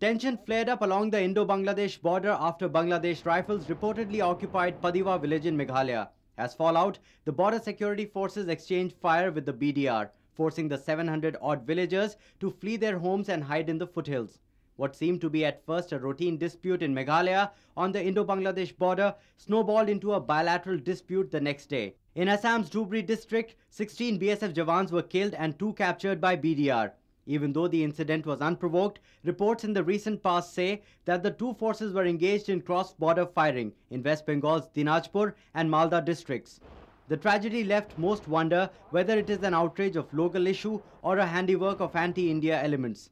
Tension flared up along the Indo-Bangladesh border after Bangladesh Rifles reportedly occupied Padiwa village in Meghalaya. As fallout, the border security forces exchanged fire with the BDR, forcing the 700-odd villagers to flee their homes and hide in the foothills. What seemed to be at first a routine dispute in Meghalaya on the Indo-Bangladesh border snowballed into a bilateral dispute the next day. In Assam's Dhubri district, 16 BSF Jawans were killed and 2 captured by BDR. Even though the incident was unprovoked, reports in the recent past say that the two forces were engaged in cross-border firing in West Bengal's Dinajpur and Malda districts. The tragedy left most wonder whether it is an outrage of local issue or a handiwork of anti-India elements.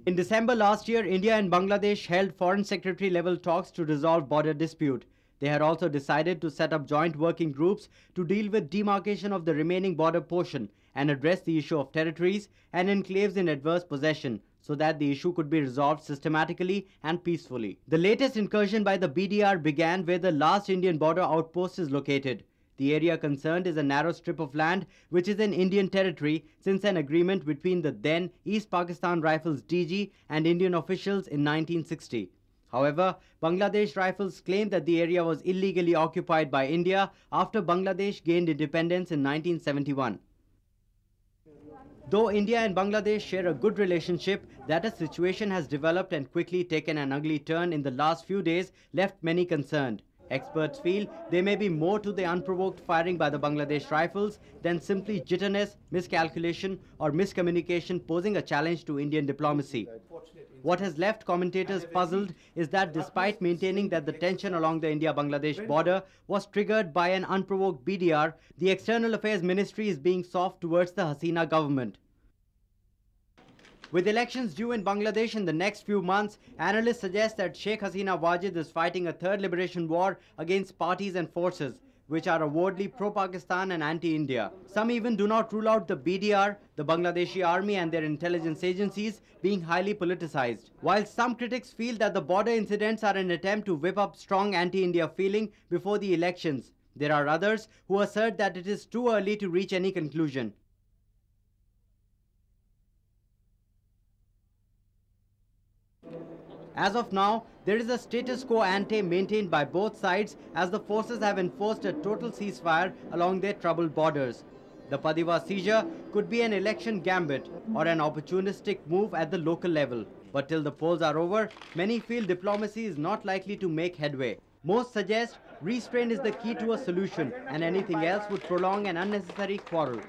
In December last year, India and Bangladesh held Foreign Secretary level talks to resolve border dispute. They had also decided to set up joint working groups to deal with demarcation of the remaining border portion and address the issue of territories and enclaves in adverse possession so that the issue could be resolved systematically and peacefully. The latest incursion by the BDR began where the last Indian border outpost is located. The area concerned is a narrow strip of land which is in Indian territory since an agreement between the then East Pakistan Rifles DG and Indian officials in 1960. However, Bangladesh Rifles claim that the area was illegally occupied by India after Bangladesh gained independence in 1971. Though India and Bangladesh share a good relationship, that a situation has developed and quickly taken an ugly turn in the last few days left many concerned. Experts feel there may be more to the unprovoked firing by the Bangladesh Rifles than simply jitterness, miscalculation or miscommunication posing a challenge to Indian diplomacy. What has left commentators puzzled is that despite maintaining that the tension along the India-Bangladesh border was triggered by an unprovoked BDR, the External Affairs Ministry is being soft towards the Hasina government. With elections due in Bangladesh in the next few months, analysts suggest that Sheikh Hasina Wajid is fighting a third liberation war against parties and forces which are avowedly pro-Pakistan and anti-India. Some even do not rule out the BDR, the Bangladeshi army and their intelligence agencies being highly politicized. While some critics feel that the border incidents are an attempt to whip up strong anti-India feeling before the elections, there are others who assert that it is too early to reach any conclusion. As of now, there is a status quo ante maintained by both sides as the forces have enforced a total ceasefire along their troubled borders. The Padiwa seizure could be an election gambit or an opportunistic move at the local level. But till the polls are over, many feel diplomacy is not likely to make headway. Most suggest restraint is the key to a solution and anything else would prolong an unnecessary quarrel.